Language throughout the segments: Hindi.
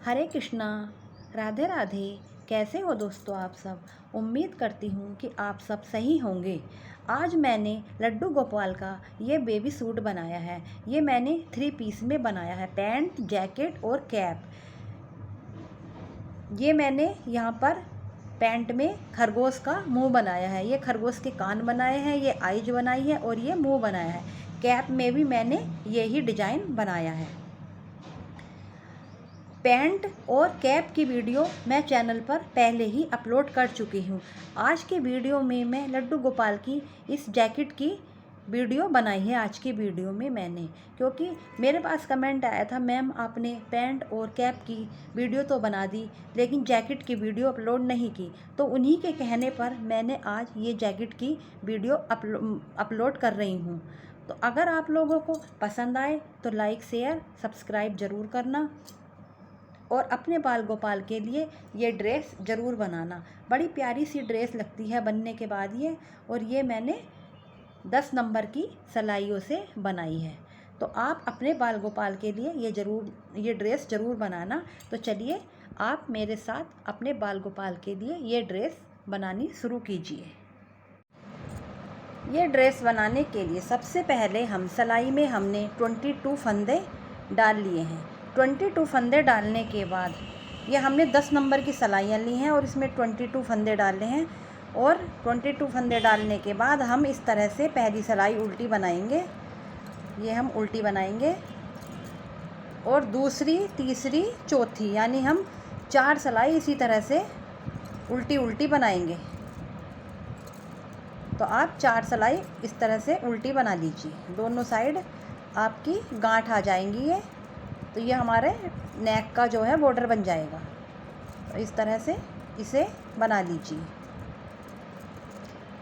हरे कृष्णा, राधे राधे। कैसे हो दोस्तों आप सब। उम्मीद करती हूँ कि आप सब सही होंगे। आज मैंने लड्डू गोपाल का ये बेबी सूट बनाया है। ये मैंने 3 पीस में बनाया है, पैंट, जैकेट और कैप। ये मैंने यहाँ पर पैंट में खरगोश का मुंह बनाया है, ये खरगोश के कान बनाए हैं, ये आइज बनाई है और ये मुंह बनाया है। कैप में भी मैंने यही डिजाइन बनाया है। पैंट और कैप की वीडियो मैं चैनल पर पहले ही अपलोड कर चुकी हूँ। आज के वीडियो में मैं लड्डू गोपाल की इस जैकेट की वीडियो बनाई है। आज की वीडियो में मैंने, क्योंकि मेरे पास कमेंट आया था, मैम आपने पैंट और कैप की वीडियो तो बना दी लेकिन जैकेट की वीडियो अपलोड नहीं की, तो उन्हीं के कहने पर मैंने आज ये जैकेट की वीडियो अपलोड कर रही हूँ। तो अगर आप लोगों को पसंद आए तो लाइक, शेयर, सब्सक्राइब ज़रूर करना और अपने बाल गोपाल के लिए ये ड्रेस ज़रूर बनाना। बड़ी प्यारी सी ड्रेस लगती है बनने के बाद ये, और ये मैंने 10 नंबर की सिलाइयों से बनाई है। तो आप अपने बाल गोपाल के लिए ये ड्रेस ज़रूर बनाना। तो चलिए आप मेरे साथ अपने बाल गोपाल के लिए ये ड्रेस बनानी शुरू कीजिए। ये ड्रेस बनाने के लिए सबसे पहले हम सिलाई में हमने 22 फंदे डाल लिए हैं। 22 फंदे डालने के बाद ये हमने 10 नंबर की सिलाइयाँ ली हैं और इसमें 22 फंदे डाले हैं। और 22 फंदे डालने के बाद हम इस तरह से पहली सिलाई उल्टी बनाएंगे, ये हम उल्टी बनाएंगे, और दूसरी, तीसरी, चौथी, यानी हम 4 सिलाई इसी तरह से उल्टी उल्टी बनाएंगे। तो आप 4 सिलाई इस तरह से उल्टी बना लीजिए, दोनों साइड आपकी गांठ आ जाएंगी ये, तो ये हमारे नेक का जो है बॉर्डर बन जाएगा। तो इस तरह से इसे बना लीजिए,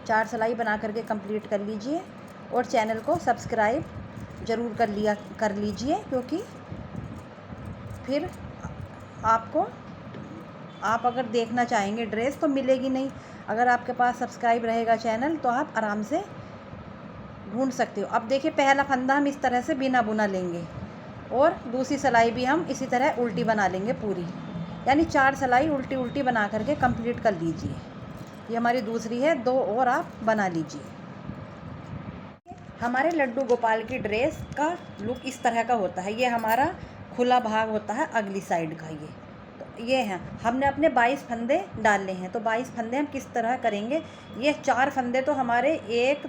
4 सिलाई बना करके कंप्लीट कर लीजिए। और चैनल को सब्सक्राइब ज़रूर कर लीजिए, क्योंकि फिर आपको, आप अगर देखना चाहेंगे ड्रेस तो मिलेगी नहीं। अगर आपके पास सब्सक्राइब रहेगा चैनल तो आप आराम से ढूंढ सकते हो। अब देखिए, पहला फंदा हम इस तरह से बिना बुना लेंगे और दूसरी सिलाई भी हम इसी तरह उल्टी बना लेंगे पूरी, यानी 4 सिलाई उल्टी उल्टी बना करके कंप्लीट कर लीजिए। ये हमारी दूसरी है, 2 और आप बना लीजिए। हमारे लड्डू गोपाल की ड्रेस का लुक इस तरह का होता है। ये हमारा खुला भाग होता है अगली साइड का। ये हैं, हमने अपने 22 फंदे डाले हैं। तो 22 फंदे हम किस तरह करेंगे, ये 4 फंदे तो हमारे 1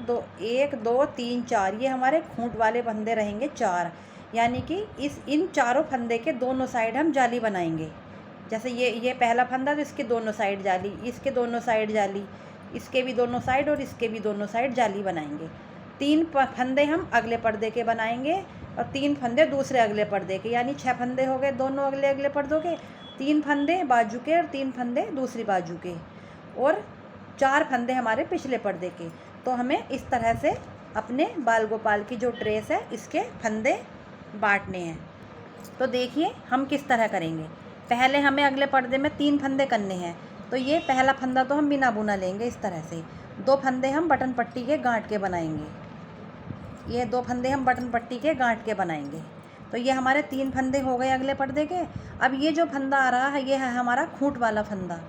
2 3 4, ये हमारे खूंट वाले फंदे रहेंगे 4, यानी कि इन चारों फंदे के दोनों साइड हम जाली बनाएंगे। जैसे ये पहला फंदा, तो इसके दोनों साइड जाली, इसके दोनों साइड जाली, इसके भी दोनों साइड और इसके भी दोनों साइड जाली बनाएंगे। 3 फंदे हम अगले पर्दे के बनाएंगे और 3 फंदे दूसरे अगले पर्दे के, यानी 6 फंदे हो गए दोनों अगले अगले पर्दों के। 3 फंदे बाजू के और 3 फंदे दूसरी बाजू के, और 4 फंदे हमारे पिछले पर्दे के। तो हमें इस तरह से अपने बाल गोपाल की जो ड्रेस है इसके फंदे बांटने हैं। तो देखिए हम किस तरह करेंगे। पहले हमें अगले पर्दे में 3 फंदे करने हैं। तो ये पहला फंदा तो हम बिना बुना लेंगे इस तरह से। 2 फंदे हम बटन पट्टी के गांठ के बनाएंगे, ये 2 फंदे हम बटन पट्टी के गांठ के बनाएंगे। तो ये हमारे 3 फंदे हो गए अगले पर्दे के। अब ये जो फंदा आ रहा है ये है हमारा खूंट वाला फंदा,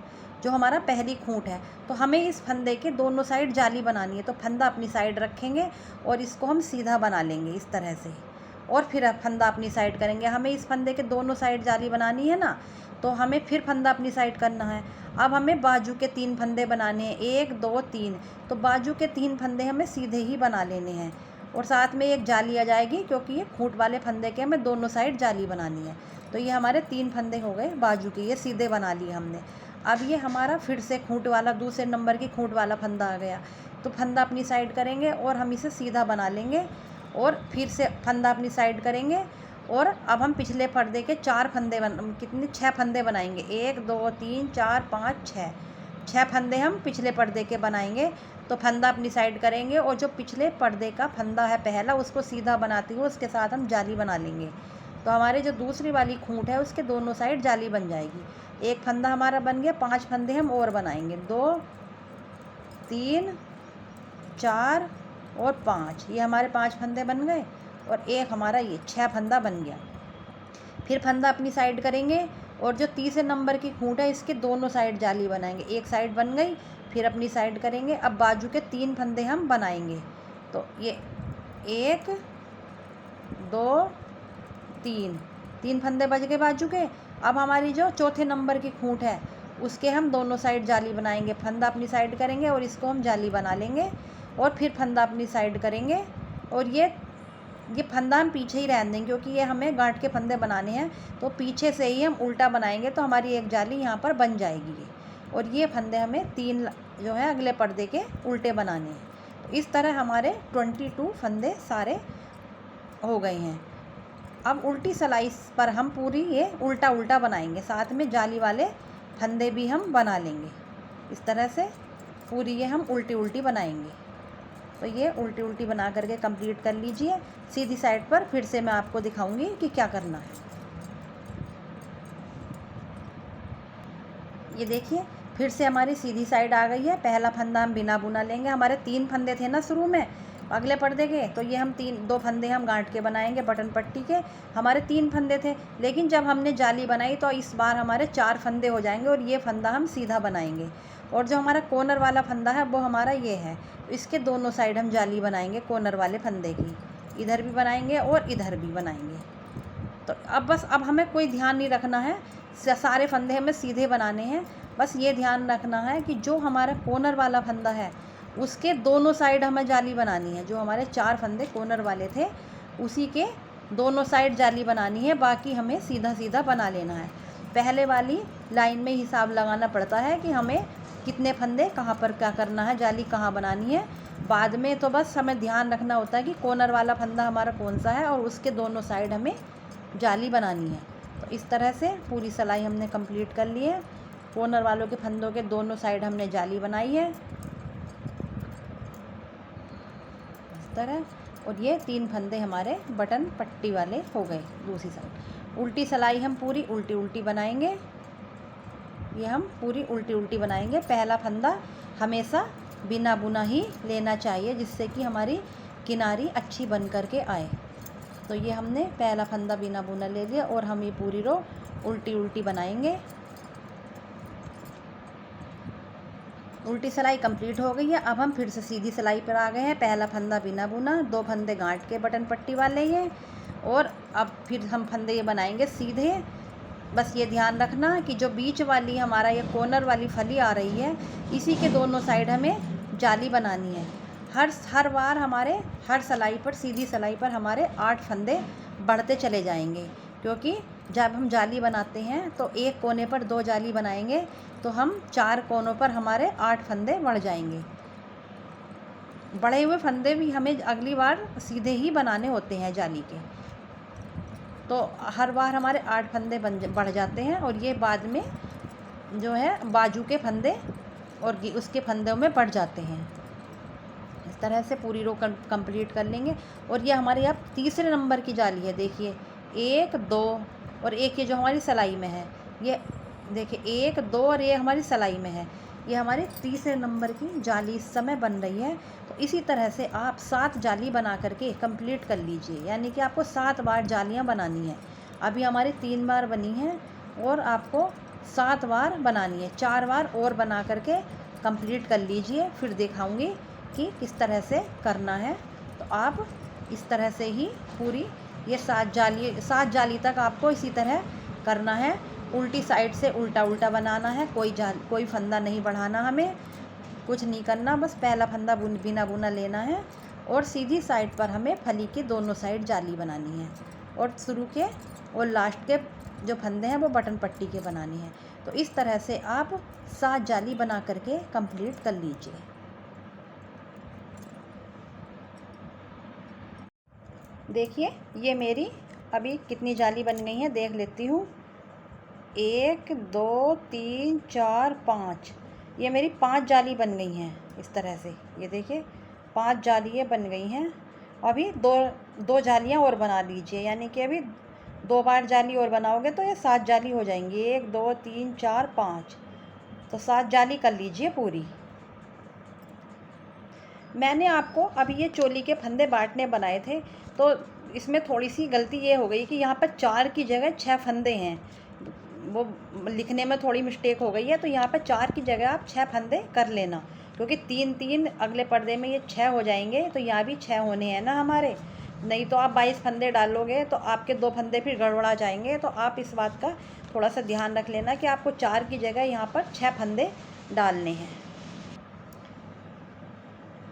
जो हमारा पहली खूंट है। तो हमें इस फंदे के दोनों साइड जाली बनानी है। तो फंदा अपनी साइड रखेंगे और इसको हम सीधा बना लेंगे इस तरह से, और फिर फंदा अपनी साइड करेंगे। हमें इस फंदे के दोनों साइड जाली बनानी है ना, तो हमें फिर फंदा अपनी साइड करना है। अब हमें बाजू के 3 फंदे बनाने हैं, 1 2 3। तो बाजू के 3 फंदे हमें सीधे ही बना लेने हैं, और साथ में एक जाली आ जाएगी, क्योंकि ये खूंट वाले फंदे के हमें दोनों साइड जाली बनानी है। तो ये हमारे 3 फंदे हो गए बाजू के, ये सीधे बना लिए हमने। अब ये हमारा फिर से खूंट वाला, दूसरे नंबर की खूंट वाला फंदा आ गया। तो फंदा अपनी साइड करेंगे और हम इसे सीधा बना लेंगे, और फिर से फंदा अपनी साइड करेंगे। और अब हम पिछले पर्दे के 4 फंदे 6 फंदे बनाएंगे, 1 2 3 4 5 6 फंदे हम पिछले पर्दे के बनाएंगे। तो फंदा अपनी साइड करेंगे और जो पिछले पर्दे का फंदा है पहला, उसको सीधा बनाते हुए उसके साथ हम जाली बना लेंगे। तो हमारे जो दूसरी वाली खूंट है उसके दोनों साइड जाली बन जाएगी। एक फंदा हमारा बन गया, 5 फंदे हम और बनाएंगे, 2 3 4 और 5, ये हमारे 5 फंदे बन गए। और एक हमारा ये 6 फंदा बन गया। फिर फंदा अपनी साइड करेंगे और जो तीसरे नंबर की खूंट है इसके दोनों साइड जाली बनाएंगे। एक साइड बन गई, फिर अपनी साइड करेंगे। अब बाजू के 3 फंदे हम बनाएंगे। तो ये 1 2 3 फंदे बच गए बाजू के। अब हमारी जो चौथे नंबर की खूंट है उसके हम दोनों साइड जाली बनाएंगे। फंदा अपनी साइड करेंगे और इसको हम जाली बना लेंगे, और फिर फंदा अपनी साइड करेंगे। और ये फंदा हम पीछे ही रहने देंगे, क्योंकि ये हमें गांठ के फंदे बनाने हैं। तो पीछे से ही हम उल्टा बनाएंगे तो हमारी एक जाली यहाँ पर बन जाएगी ये। और ये फंदे हमें 3 जो है अगले पर्दे के उल्टे बनाने हैं। तो इस तरह हमारे 22 फंदे सारे हो गए हैं। अब उल्टी सिलाई पर हम पूरी ये उल्टा उल्टा बनाएंगे, साथ में जाली वाले फंदे भी हम बना लेंगे। इस तरह से पूरी ये हम उल्टी उल्टी बनाएंगे। तो ये उल्टी उल्टी बना करके कंप्लीट कर लीजिए। सीधी साइड पर फिर से मैं आपको दिखाऊंगी कि क्या करना है। ये देखिए फिर से हमारी सीधी साइड आ गई है। पहला फंदा हम बिना बुना लेंगे। हमारे 3 फंदे थे ना शुरू में अगले पर्दे के, तो ये हम 2 फंदे हम गांठ के बनाएंगे बटन पट्टी के। हमारे 3 फंदे थे, लेकिन जब हमने जाली बनाई तो इस बार हमारे 4 फंदे हो जाएंगे और ये फंदा हम सीधा बनाएंगे। और जो हमारा कॉर्नर वाला फंदा है वो हमारा ये है, तो इसके दोनों साइड हम जाली बनाएंगे कॉर्नर वाले फंदे की। इधर भी बनाएंगे और इधर भी बनाएंगे। तो अब हमें कोई ध्यान नहीं रखना है, सारे फंदे हमें सीधे बनाने हैं। बस ये ध्यान रखना है कि जो हमारा कॉर्नर वाला फंदा है उसके दोनों साइड हमें जाली बनानी है। जो हमारे 4 फंदे कॉर्नर वाले थे उसी के दोनों साइड जाली बनानी है, बाकी हमें सीधा सीधा बना लेना है। पहले वाली लाइन में हिसाब लगाना पड़ता है कि हमें कितने फंदे कहाँ पर क्या करना है, जाली कहाँ बनानी है। बाद में तो बस हमें ध्यान रखना होता है कि कॉर्नर वाला फंदा हमारा कौन सा है और उसके दोनों साइड हमें जाली बनानी है। तो इस तरह से पूरी सिलाई हमने कंप्लीट कर ली है। कॉर्नर वालों के फंदों के दोनों साइड हमने जाली बनाई है इस तरह। और ये 3 फंदे हमारे बटन पट्टी वाले हो गए। दूसरी साइड उल्टी सिलाई हम पूरी उल्टी उल्टी बनाएंगे। ये हम पूरी उल्टी उल्टी बनाएंगे। पहला फंदा हमेशा बिना बुना ही लेना चाहिए, जिससे कि हमारी किनारी अच्छी बन कर के आए। तो ये हमने पहला फंदा बिना बुना ले लिया और हम ये पूरी रो उल्टी उल्टी बनाएंगे। उल्टी सिलाई कंप्लीट हो गई है। अब हम फिर से सीधी सिलाई पर आ गए हैं। पहला फंदा बिना बुना, 2 फंदे गांठ के बटन पट्टी वाले हैं, और अब फिर हम फंदे ये बनाएंगे सीधे। बस ये ध्यान रखना कि जो बीच वाली हमारा ये कॉर्नर वाली फली आ रही है इसी के दोनों साइड हमें जाली बनानी है। हर बार हमारे हर सिलाई पर, सीधी सिलाई पर हमारे 8 फंदे बढ़ते चले जाएंगे, क्योंकि जब हम जाली बनाते हैं तो एक कोने पर 2 जाली बनाएंगे तो हम 4 कोनों पर हमारे 8 फंदे बढ़ जाएंगे। बढ़े हुए फंदे भी हमें अगली बार सीधे ही बनाने होते हैं जाली के। तो हर बार हमारे 8 फंदे बढ़ जाते हैं, और ये बाद में जो है बाजू के फंदे और उसके फंदों में बढ़ जाते हैं। इस तरह से पूरी रो कंप्लीट कर लेंगे। और ये हमारे अब तीसरे नंबर की जाली है। देखिए 1 2 और एक ये जो हमारी सिलाई में है, ये देखिए 1 2 और ये हमारी सिलाई में है। ये हमारी तीसरे नंबर की जाली इस समय बन रही है। तो इसी तरह से आप 7 जाली बना करके कंप्लीट कर लीजिए, यानी कि आपको 7 बार जालियां बनानी है। अभी हमारी 3 बार बनी हैं और आपको 7 बार बनानी है। 4 बार और बना करके कंप्लीट कर लीजिए, फिर दिखाऊंगी कि किस तरह से करना है। तो आप इस तरह से ही पूरी ये 7 जाली तक आपको इसी तरह करना है। उल्टी साइड से उल्टा उल्टा बनाना है। कोई फंदा नहीं बढ़ाना, हमें कुछ नहीं करना। बस पहला फंदा बिना बुना लेना है और सीधी साइड पर हमें फली की दोनों साइड जाली बनानी है, और शुरू के और लास्ट के जो फंदे हैं वो बटन पट्टी के बनानी है। तो इस तरह से आप 7 जाली बना करके कंप्लीट कर लीजिए। देखिए ये मेरी अभी कितनी जाली बन गई हैं, देख लेती हूँ। 1 2 3 4 5, ये मेरी 5 जाली बन गई हैं इस तरह से। ये देखिए 5 जालियाँ बन गई हैं। अभी दो जालियाँ और बना लीजिए, यानी कि अभी 2 बार जाली और बनाओगे तो ये 7 जाली हो जाएंगी। 1 2 3 4 5, तो 7 जाली कर लीजिए पूरी। मैंने आपको अभी ये चोली के फंदे बांटने बनाए थे, तो इसमें थोड़ी सी गलती ये हो गई कि यहाँ पर 4 की जगह 6 फंदे हैं। वो लिखने में थोड़ी मिस्टेक हो गई है, तो यहाँ पे 4 की जगह आप 6 फंदे कर लेना, क्योंकि 3-3 अगले पर्दे में ये 6 हो जाएंगे, तो यहाँ भी 6 होने हैं ना हमारे। नहीं तो आप 22 फंदे डालोगे तो आपके 2 फंदे फिर गड़बड़ा जाएंगे। तो आप इस बात का थोड़ा सा ध्यान रख लेना कि आपको 4 की जगह यहाँ पर 6 फंदे डालने हैं।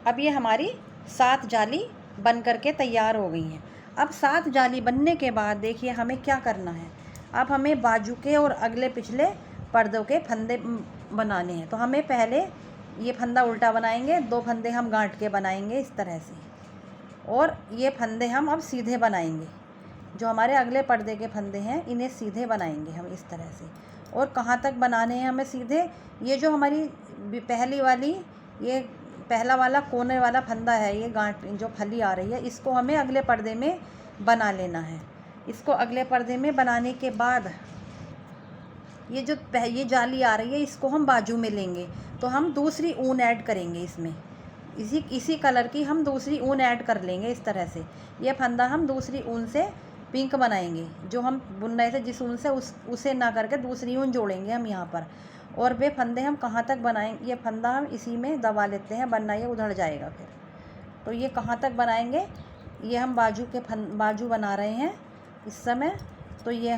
अब ये हमारी 7 जाली बन करके तैयार हो गई हैं। अब 7 जाली बनने के बाद देखिए हमें क्या करना है। अब हमें बाजू के और अगले पिछले पर्दों के फंदे बनाने हैं। तो हमें पहले ये फंदा उल्टा बनाएंगे, 2 फंदे हम गांठ के बनाएंगे इस तरह से, और ये फंदे हम अब सीधे बनाएंगे। जो हमारे अगले पर्दे के फंदे हैं इन्हें सीधे बनाएंगे हम इस तरह से। और कहाँ तक बनाने हैं हमें सीधे, ये जो हमारी पहली वाली ये पहला वाला कोने वाला फंदा है, ये गांठ जो फली आ रही है, इसको हमें अगले पर्दे में बना लेना है। इसको अगले पर्दे में बनाने के बाद ये जो ये जाली आ रही है इसको हम बाजू में लेंगे। तो हम दूसरी ऊन ऐड करेंगे इसमें, इसी कलर की हम दूसरी ऊन ऐड कर लेंगे इस तरह से। ये फंदा हम दूसरी ऊन से पिंक बनाएंगे, जो हम बुन रहे थे जिस ऊन से उसे ना करके दूसरी ऊन जोड़ेंगे हम यहाँ पर। और वे फंदे हम कहाँ तक बनाएंगे, ये फंदा हम इसी में दबा लेते हैं वरना ये उधड़ जाएगा फिर। तो ये कहाँ तक बनाएंगे, ये हम बाजू बना रहे हैं इस समय। तो ये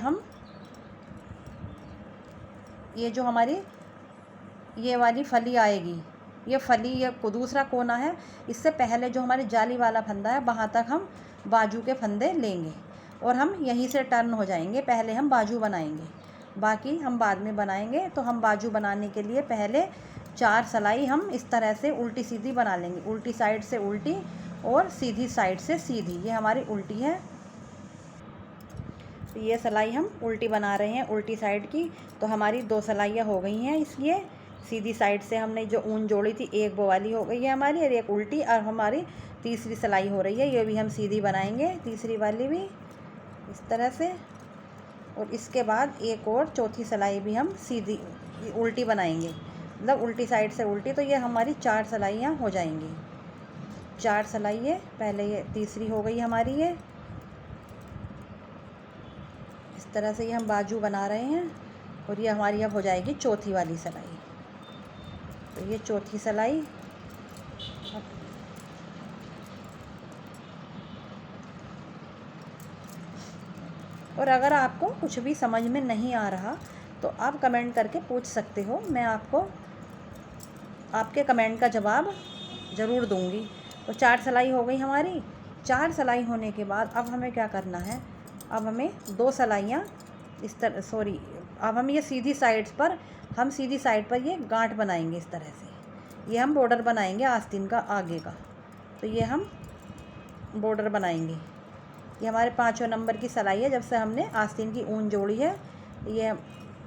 जो हमारी ये वाली फली आएगी, ये फली ये दूसरा कोना है, इससे पहले जो हमारी जाली वाला फंदा है वहाँ तक हम बाजू के फंदे लेंगे और हम यहीं से टर्न हो जाएंगे। पहले हम बाजू बनाएंगे, बाकी हम बाद में बनाएंगे। तो हम बाजू बनाने के लिए पहले 4 सिलाई हम इस तरह से उल्टी सीधी बना लेंगे, उल्टी साइड से उल्टी और सीधी साइड से सीधी। ये हमारी उल्टी है, तो ये सिलाई हम उल्टी बना रहे हैं उल्टी साइड की। तो हमारी 2 सिलाइयाँ हो गई हैं, इसलिए सीधी साइड से हमने जो ऊन जोड़ी थी एक वो वाली हो गई है हमारी, और एक उल्टी, और हमारी तीसरी सिलाई हो रही है, ये भी हम सीधी बनाएंगे, तीसरी वाली भी इस तरह से। और इसके बाद एक और चौथी सिलाई भी हम सीधी उल्टी बनाएंगे, मतलब उल्टी साइड से उल्टी। तो ये हमारी 4 सिलाइयाँ हो जाएंगी, 4 सिलाइयाँ। पहले ये तीसरी हो गई हमारी, ये इस तरह से ये हम बाजू बना रहे हैं। और ये हमारी अब हो जाएगी चौथी वाली सिलाई। तो ये चौथी सिलाई, और अगर आपको कुछ भी समझ में नहीं आ रहा तो आप कमेंट करके पूछ सकते हो, मैं आपको आपके कमेंट का जवाब ज़रूर दूंगी। तो 4 सिलाई हो गई हमारी। 4 सिलाई होने के बाद अब हमें क्या करना है, अब हमें 2 सिलाइयाँ इस तरह अब हम ये सीधी साइड्स पर सीधी साइड पर ये गांठ बनाएंगे इस तरह से। ये हम बॉर्डर बनाएंगे आस्तीन का आगे का। तो ये हम बॉर्डर बनाएंगे। ये हमारे 5वें नंबर की सिलाई है, जब से हमने आस्तीन की ऊन जोड़ी है। ये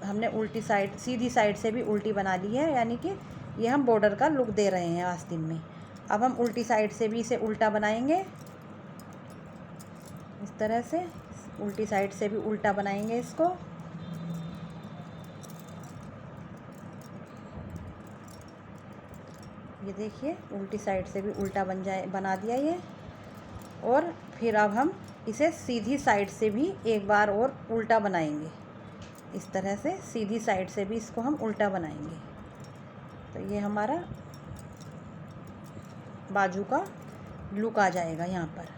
हमने उल्टी साइड सीधी साइड से भी उल्टी बना ली है, यानी कि ये हम बॉर्डर का लुक दे रहे हैं आस्तीन में। अब हम उल्टी साइड से भी इसे उल्टा बनाएंगे इस तरह से, उल्टी साइड से भी उल्टा बनाएंगे इसको। ये देखिए उल्टी साइड से भी उल्टा बना दिया ये। और फिर अब हम इसे सीधी साइड से भी एक बार और उल्टा बनाएंगे इस तरह से, सीधी साइड से भी इसको हम उल्टा बनाएंगे। तो ये हमारा बाजू का लुक आ जाएगा, यहाँ पर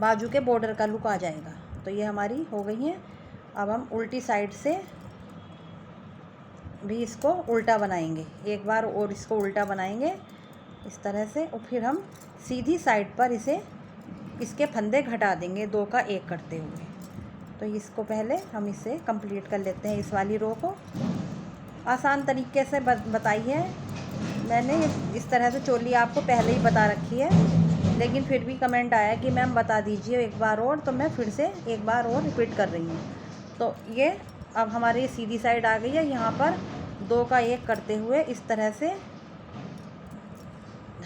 बाजू के बॉर्डर का लुक आ जाएगा। तो ये हमारी हो गई है। अब हम उल्टी साइड से भी इसको उल्टा बनाएंगे, एक बार और इसको उल्टा बनाएंगे इस तरह से। और फिर हम सीधी साइड पर इसके फंदे घटा देंगे 2 का 1 करते हुए। तो इसको पहले हम इसे कंप्लीट कर लेते हैं, इस वाली रो को। आसान तरीके से बताई है मैंने, इस तरह से चोली आपको पहले ही बता रखी है, लेकिन फिर भी कमेंट आया कि मैम बता दीजिए एक बार और, तो मैं फिर से एक बार और रिपीट कर रही हूँ। तो ये अब हमारी सीधी साइड आ गई है, यहाँ पर 2 का 1 करते हुए इस तरह से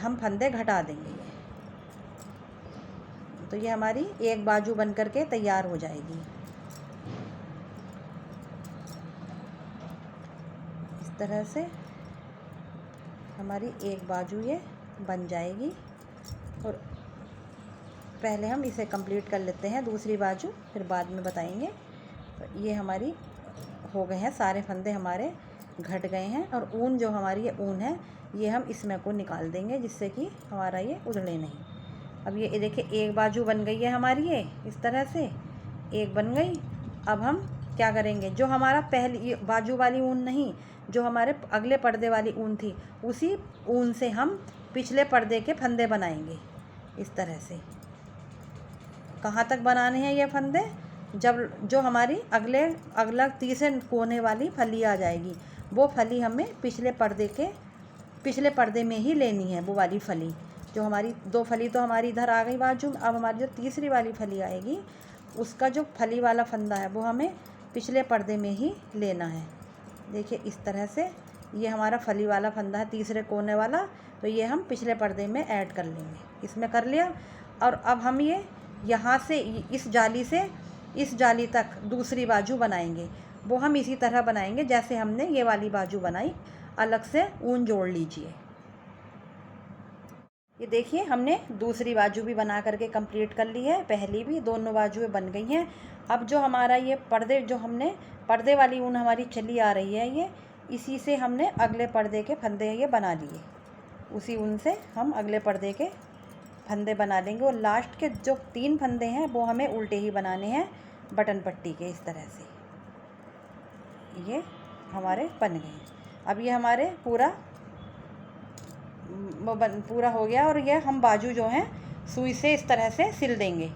हम फंदे घटा देंगे। तो ये हमारी एक बाजू बन करके तैयार हो जाएगी इस तरह से। हमारी एक बाजू ये बन जाएगी। और पहले हम इसे कंप्लीट कर लेते हैं दूसरी बाजू, फिर बाद में बताएंगे। तो ये हमारी हो गए हैं, सारे फंदे हमारे घट गए हैं। और ऊन जो हमारी ये ऊन है ये हम इसमें को निकाल देंगे जिससे कि हमारा ये उधड़े नहीं। अब ये देखिए एक बाजू बन गई है हमारी, ये इस तरह से एक बन गई। अब हम क्या करेंगे, जो हमारा पहली बाजू वाली ऊन नहीं, जो हमारे अगले पर्दे वाली ऊन थी, उसी ऊन से हम पिछले पर्दे के फंदे बनाएंगे इस तरह से। कहाँ तक बनाने हैं ये फंदे, जब जो हमारी अगला तीसरे कोने वाली फली आ जाएगी, वो फली हमें पिछले पर्दे में ही लेनी है। वो वाली फली जो हमारी 2 फली तो हमारी इधर आ गई बाजू में, अब हमारी जो तीसरी वाली फली आएगी उसका जो फली वाला फंदा है वो हमें पिछले पर्दे में ही लेना है। देखिए इस तरह से ये हमारा फली वाला फंदा है तीसरे कोने वाला, तो ये हम पिछले पर्दे में ऐड कर लेंगे, इसमें कर लिया। और अब हम ये यहाँ से इस जाली से इस जाली तक दूसरी बाजू बनाएंगे, वो हम इसी तरह बनाएंगे जैसे हमने ये वाली बाजू बनाई। अलग से ऊन जोड़ लीजिए। ये देखिए हमने दूसरी बाजू भी बना करके कंप्लीट कर ली है, पहली भी, दोनों बाजुएं बन गई हैं। अब जो हमारा ये पर्दे, जो हमने पर्दे वाली ऊन हमारी चली आ रही है, ये इसी से हमने अगले पर्दे के फंदे ये बना लिए। उसी ऊन से हम अगले पर्दे के फंदे बना लेंगे। और लास्ट के जो 3 फंदे हैं वो हमें उल्टे ही बनाने हैं बटन पट्टी के, इस तरह से ये हमारे बन गए। अब ये हमारे पूरा हो गया। और ये हम बाजू जो हैं सुई से इस तरह से सिल देंगे,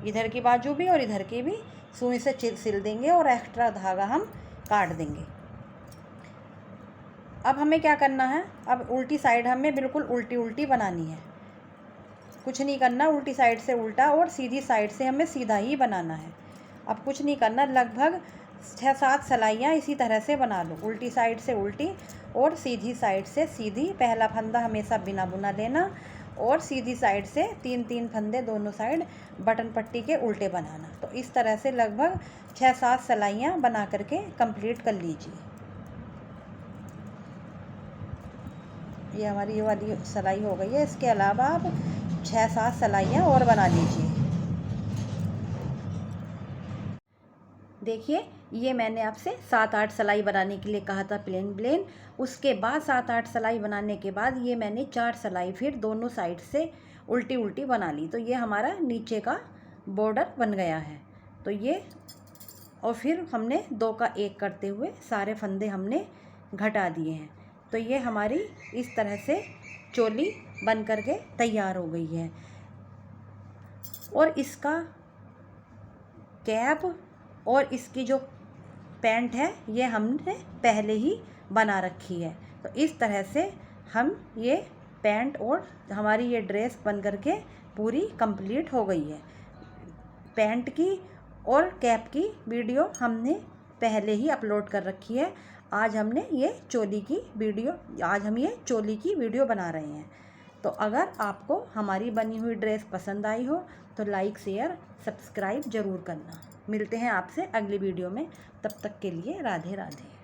इधर की बाजू भी और इधर की भी सुई से सिल देंगे और एक्स्ट्रा धागा हम काट देंगे। अब हमें क्या करना है, अब उल्टी साइड हमें बिल्कुल उल्टी बनानी है, कुछ नहीं करना, उल्टी साइड से उल्टा और सीधी साइड से हमें सीधा ही बनाना है। अब कुछ नहीं करना, लगभग 6-7 सिलाइयाँ इसी तरह से बना लो, उल्टी साइड से उल्टी और सीधी साइड से सीधी। पहला फंदा हमेशा बिना बुना लेना और सीधी साइड से 3-3 फंदे दोनों साइड बटन पट्टी के उल्टे बनाना। तो इस तरह से लगभग 6-7 सिलाइयाँ बना करके कंप्लीट कर लीजिए। ये हमारी ये वाली सिलाई हो गई है। इसके अलावा आप 6-7 सिलाइयाँ और बना लीजिए। देखिए ये मैंने आपसे 7-8 सिलाई बनाने के लिए कहा था प्लेन। उसके बाद 7-8 सिलाई बनाने के बाद ये मैंने 4 सिलाई फिर दोनों साइड से उल्टी बना ली। तो ये हमारा नीचे का बॉर्डर बन गया है। तो ये और फिर हमने 2 का 1 करते हुए सारे फंदे हमने घटा दिए हैं। तो ये हमारी इस तरह से चोली बन करके तैयार हो गई है। और इसका कैप और इसकी जो पैंट है ये हमने पहले ही बना रखी है। तो इस तरह से हम ये पैंट और हमारी ये ड्रेस बन करके पूरी कंप्लीट हो गई है। पैंट की और कैप की वीडियो हमने पहले ही अपलोड कर रखी है। आज हम ये चोली की वीडियो बना रहे हैं। तो अगर आपको हमारी बनी हुई ड्रेस पसंद आई हो तो लाइक, शेयर, सब्सक्राइब ज़रूर करना। मिलते हैं आपसे अगली वीडियो में, तब तक के लिए राधे राधे।